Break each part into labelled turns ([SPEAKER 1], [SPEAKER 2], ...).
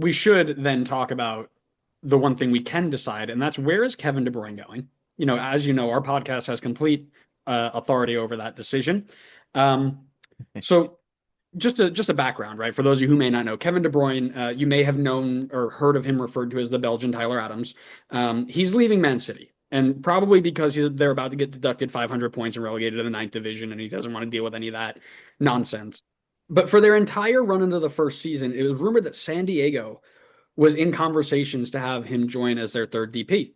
[SPEAKER 1] we should then talk about the one thing we can decide, and that's where is Kevin De Bruyne going? As you know, our podcast has complete authority over that decision. Um, so just a background, right? For those of you who may not know, Kevin De Bruyne, you may have known or heard of him referred to as the Belgian Tyler Adams. He's leaving Man City, and probably because they're about to get deducted 500 points and relegated to the ninth division, and he doesn't want to deal with any of that nonsense. But for their entire run into the first season, it was rumored that San Diego was in conversations to have him join as their third DP.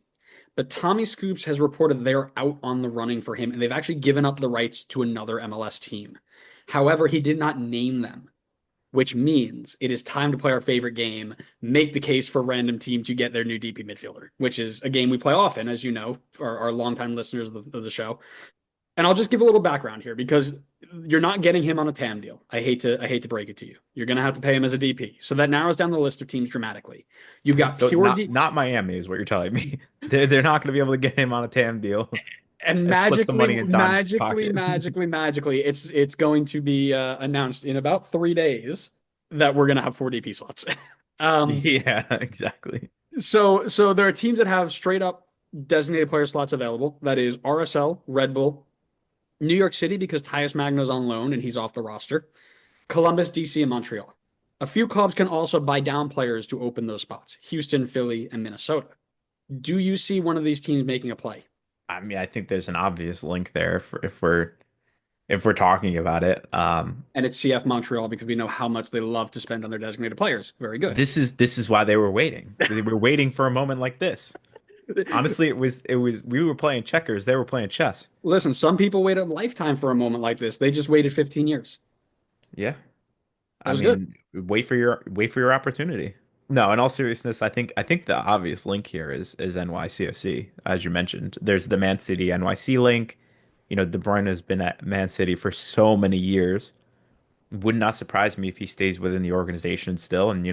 [SPEAKER 1] But Tommy Scoops has reported they're out on the running for him, and they've actually given up the rights to another MLS team. However, he did not name them, which means it is time to play our favorite game, make the case for a random team to get their new DP midfielder, which is a game we play often, as you know, our longtime listeners of the show. And I'll just give a little background here because you're not getting him on a TAM deal. I hate to break it to you. You're going to have to pay him as a DP. So that narrows down the list of teams dramatically. You've got
[SPEAKER 2] So
[SPEAKER 1] pure
[SPEAKER 2] not Miami is what you're telling me. They're not going to be able to get him on a TAM deal
[SPEAKER 1] and
[SPEAKER 2] and slip some
[SPEAKER 1] magically,
[SPEAKER 2] money in Don's
[SPEAKER 1] magically,
[SPEAKER 2] pocket.
[SPEAKER 1] magically, magically, it's going to be announced in about 3 days that we're going to have four DP slots. um,
[SPEAKER 2] Yeah, exactly.
[SPEAKER 1] so there are teams that have straight up designated player slots available. That is RSL, Red Bull, New York City because Tyus Magno's on loan and he's off the roster, Columbus, DC, and Montreal. A few clubs can also buy down players to open those spots: Houston, Philly, and Minnesota. Do you see one of these teams making a play?
[SPEAKER 2] I mean, I think there's an obvious link there if we're talking about it.
[SPEAKER 1] And it's CF Montreal because we know how much they love to spend on their designated players. Very good.
[SPEAKER 2] This is why they were waiting. They were waiting for a moment like this. Honestly, it was we were playing checkers, they were playing chess.
[SPEAKER 1] Listen, some people wait a lifetime for a moment like this. They just waited 15 years.
[SPEAKER 2] Yeah.
[SPEAKER 1] That
[SPEAKER 2] I
[SPEAKER 1] was good.
[SPEAKER 2] mean, wait for your opportunity. No, in all seriousness, I think the obvious link here is NYCFC, as you mentioned. There's the Man City NYC link. De Bruyne has been at Man City for so many years. Would not surprise me if he stays within the organization still. And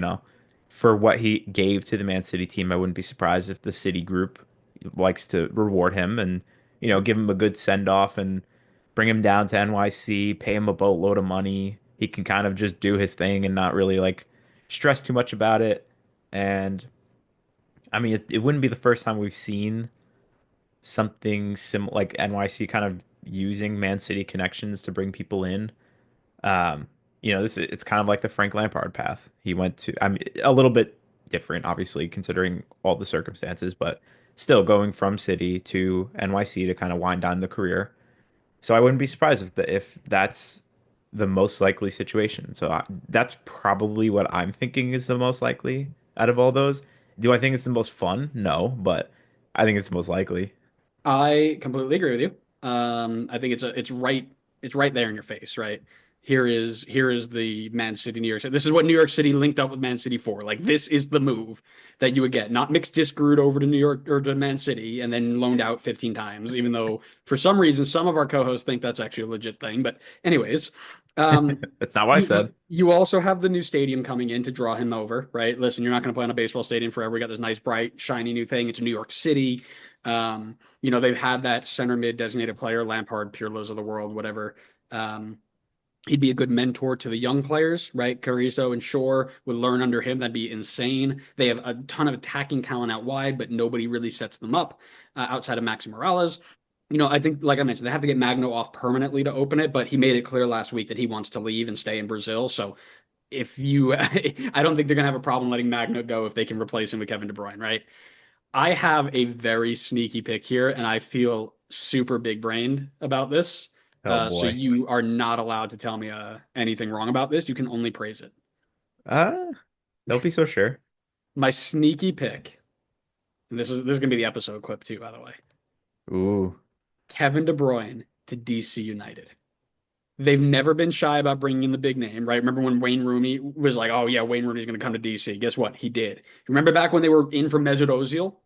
[SPEAKER 2] for what he gave to the Man City team, I wouldn't be surprised if the City group likes to reward him and give him a good send off and bring him down to NYC, pay him a boatload of money. He can kind of just do his thing and not really like stress too much about it. And I mean, it wouldn't be the first time we've seen something similar, like NYC kind of using Man City connections to bring people in. This it's kind of like the Frank Lampard path. He went to, I mean, a little bit different, obviously, considering all the circumstances, but still going from City to NYC to kind of wind down the career. So I wouldn't be surprised if that's the most likely situation. So that's probably what I'm thinking is the most likely out of all those. Do I think it's the most fun? No, but I think it's most likely.
[SPEAKER 1] I completely agree with you. I think it's right there in your face, right? Here is the Man City New York City. This is what New York City linked up with Man City for. Like this is the move that you would get, not mixed disc over to New York or to Man City and then loaned out 15 times, even though for some reason some of our co-hosts think that's actually a legit thing. But anyways,
[SPEAKER 2] That's not what I
[SPEAKER 1] you
[SPEAKER 2] said.
[SPEAKER 1] you also have the new stadium coming in to draw him over, right? Listen, you're not going to play on a baseball stadium forever. We got this nice, bright, shiny new thing. It's New York City. They've had that center mid designated player, Lampard, Pirlo's of the world, whatever. Um, he'd be a good mentor to the young players, right? Carrizo and Shore would learn under him. That'd be insane. They have a ton of attacking talent out wide, but nobody really sets them up outside of Maxi Morales. I think, like I mentioned, they have to get Magno off permanently to open it, but he made it clear last week that he wants to leave and stay in Brazil. So if you, I don't think they're going to have a problem letting Magno go if they can replace him with Kevin De Bruyne, right? I have a very sneaky pick here, and I feel super big brained about this.
[SPEAKER 2] Oh
[SPEAKER 1] So
[SPEAKER 2] boy.
[SPEAKER 1] you are not allowed to tell me anything wrong about this. You can only praise it.
[SPEAKER 2] Uh, don't be so sure.
[SPEAKER 1] My sneaky pick, and this is gonna be the episode clip too, by the way.
[SPEAKER 2] Ooh.
[SPEAKER 1] Kevin De Bruyne to DC United. They've never been shy about bringing in the big name, right? Remember when Wayne Rooney was like, "Oh yeah, Wayne Rooney's going to come to DC." Guess what? He did. Remember back when they were in for Mesut Ozil?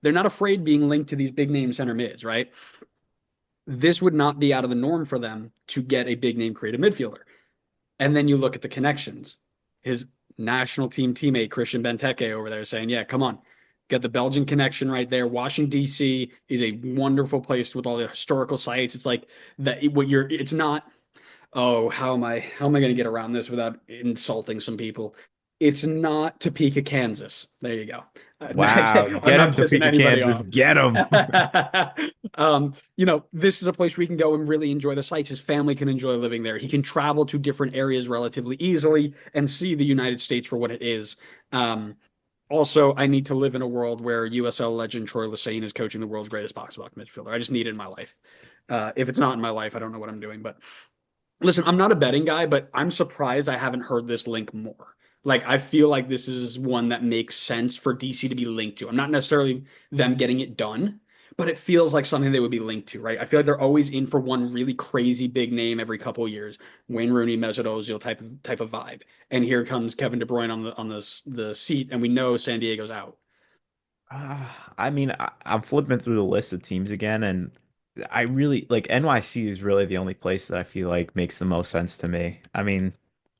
[SPEAKER 1] They're not afraid being linked to these big name center mids, right? This would not be out of the norm for them to get a big name creative midfielder. And then you look at the connections. His national team teammate Christian Benteke over there saying, "Yeah, come on, get the Belgian connection right there. Washington D.C. is a wonderful place with all the historical sites. It's like that. What you're. It's not. Oh, how am I going to get around this without insulting some people? It's not Topeka, Kansas. There you go.
[SPEAKER 2] Wow,
[SPEAKER 1] I'm
[SPEAKER 2] get
[SPEAKER 1] not
[SPEAKER 2] him,
[SPEAKER 1] pissing
[SPEAKER 2] Topeka,
[SPEAKER 1] anybody
[SPEAKER 2] Kansas,
[SPEAKER 1] off.
[SPEAKER 2] get him.
[SPEAKER 1] This is a place where he can go and really enjoy the sights. His family can enjoy living there. He can travel to different areas relatively easily and see the United States for what it is. Um, Also, I need to live in a world where USL legend Troy Lesesne is coaching the world's greatest box to box midfielder. I just need it in my life. If it's not in my life, I don't know what I'm doing. But listen, I'm not a betting guy, but I'm surprised I haven't heard this link more. Like, I feel like this is one that makes sense for DC to be linked to. I'm not necessarily them getting it done, but it feels like something they would be linked to, right? I feel like they're always in for one really crazy big name every couple of years. Wayne Rooney, Mesut Ozil type of vibe. And here comes Kevin De Bruyne on the seat, and we know San Diego's out.
[SPEAKER 2] I mean, I'm flipping through the list of teams again, and I really like NYC is really the only place that I feel like makes the most sense to me. I mean,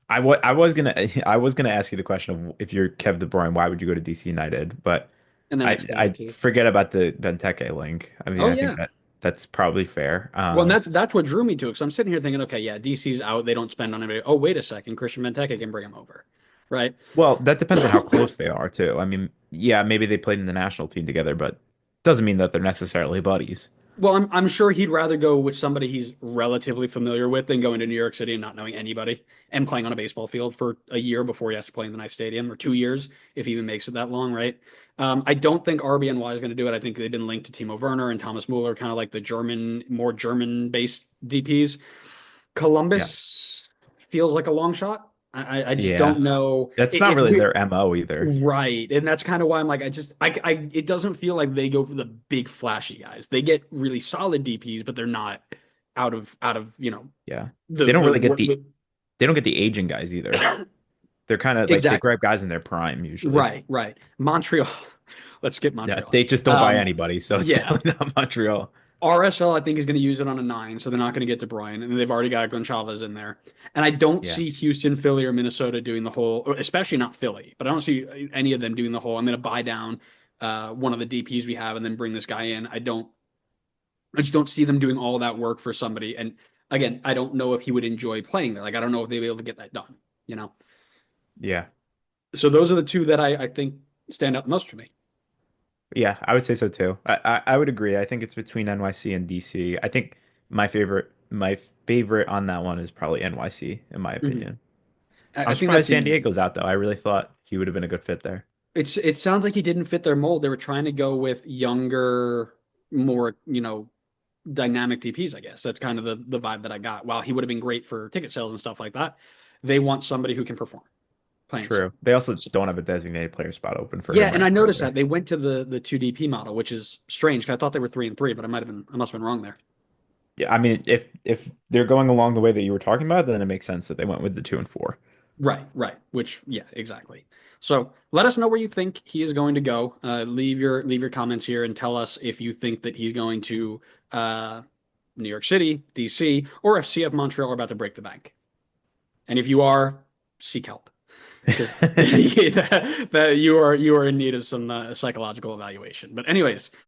[SPEAKER 2] I was gonna I was gonna ask you the question of if you're Kev De Bruyne, why would you go to DC United? But
[SPEAKER 1] And then explain it
[SPEAKER 2] I
[SPEAKER 1] to you.
[SPEAKER 2] forget about the Benteke link. I mean,
[SPEAKER 1] Oh
[SPEAKER 2] I think
[SPEAKER 1] yeah.
[SPEAKER 2] that's probably fair.
[SPEAKER 1] Well, and that's what drew me to it. Because I'm sitting here thinking, okay, yeah, DC's out. They don't spend on anybody. Oh, wait a second, Christian Benteke can bring him over, right?
[SPEAKER 2] Well, that depends on how close they are too. I mean, yeah, maybe they played in the national team together, but doesn't mean that they're necessarily buddies.
[SPEAKER 1] Well, I'm sure he'd rather go with somebody he's relatively familiar with than going to New York City and not knowing anybody and playing on a baseball field for a year before he has to play in the nice stadium, or 2 years if he even makes it that long, right? I don't think RBNY is going to do it. I think they've been linked to Timo Werner and Thomas Muller, kind of like the more German-based DPs.
[SPEAKER 2] Yeah.
[SPEAKER 1] Columbus feels like a long shot. I just
[SPEAKER 2] Yeah.
[SPEAKER 1] don't know.
[SPEAKER 2] That's not
[SPEAKER 1] It's
[SPEAKER 2] really
[SPEAKER 1] weird.
[SPEAKER 2] their MO either.
[SPEAKER 1] Right. And that's kind of why I'm like, it doesn't feel like they go for the big flashy guys. They get really solid DPs, but they're not out of
[SPEAKER 2] Yeah.
[SPEAKER 1] the,
[SPEAKER 2] They don't
[SPEAKER 1] the,
[SPEAKER 2] really get
[SPEAKER 1] the,
[SPEAKER 2] they don't get the aging guys either. They're kind of like they
[SPEAKER 1] exactly.
[SPEAKER 2] grab guys in their prime usually.
[SPEAKER 1] Right. Right. Montreal. Let's skip
[SPEAKER 2] Yeah,
[SPEAKER 1] Montreal.
[SPEAKER 2] they just don't buy
[SPEAKER 1] Um,
[SPEAKER 2] anybody, so it's
[SPEAKER 1] yeah.
[SPEAKER 2] definitely not Montreal.
[SPEAKER 1] RSL, I think, is going to use it on a nine, so they're not going to get De Bruyne, and they've already got Goncalves in there. And I don't
[SPEAKER 2] Yeah.
[SPEAKER 1] see Houston, Philly, or Minnesota doing the whole, or especially not Philly, but I don't see any of them doing the whole. I'm going to buy down one of the DPs we have and then bring this guy in. I just don't see them doing all that work for somebody. And again, I don't know if he would enjoy playing there. Like, I don't know if they'd be able to get that done, you know?
[SPEAKER 2] Yeah.
[SPEAKER 1] So those are the two that I think stand out the most for me.
[SPEAKER 2] Yeah, I would say so too. I would agree. I think it's between NYC and DC. I think my favorite on that one is probably NYC in my
[SPEAKER 1] Mhm.
[SPEAKER 2] opinion.
[SPEAKER 1] I
[SPEAKER 2] I'm
[SPEAKER 1] think that's
[SPEAKER 2] surprised
[SPEAKER 1] the
[SPEAKER 2] San
[SPEAKER 1] easy.
[SPEAKER 2] Diego's out though. I really thought he would have been a good fit there.
[SPEAKER 1] It sounds like he didn't fit their mold. They were trying to go with younger, more, dynamic DPs, I guess. That's kind of the vibe that I got. While he would have been great for ticket sales and stuff like that, they want somebody who can perform, plain and
[SPEAKER 2] True.
[SPEAKER 1] simple.
[SPEAKER 2] They also
[SPEAKER 1] So,
[SPEAKER 2] don't have a designated player spot open for
[SPEAKER 1] yeah,
[SPEAKER 2] him
[SPEAKER 1] and
[SPEAKER 2] right
[SPEAKER 1] I
[SPEAKER 2] now
[SPEAKER 1] noticed
[SPEAKER 2] either.
[SPEAKER 1] that they went to the two DP model, which is strange. 'Cause I thought they were 3-3, but I must have been wrong there.
[SPEAKER 2] Yeah, I mean, if they're going along the way that you were talking about, then it makes sense that they went with the 2 and 4.
[SPEAKER 1] Right, right. Which, yeah, exactly. So let us know where you think he is going to go. Leave your comments here and tell us if you think that he's going to uh, New York City, DC, or if CF Montreal are about to break the bank. And if you are, seek help because that you are in need of some psychological evaluation. But anyways,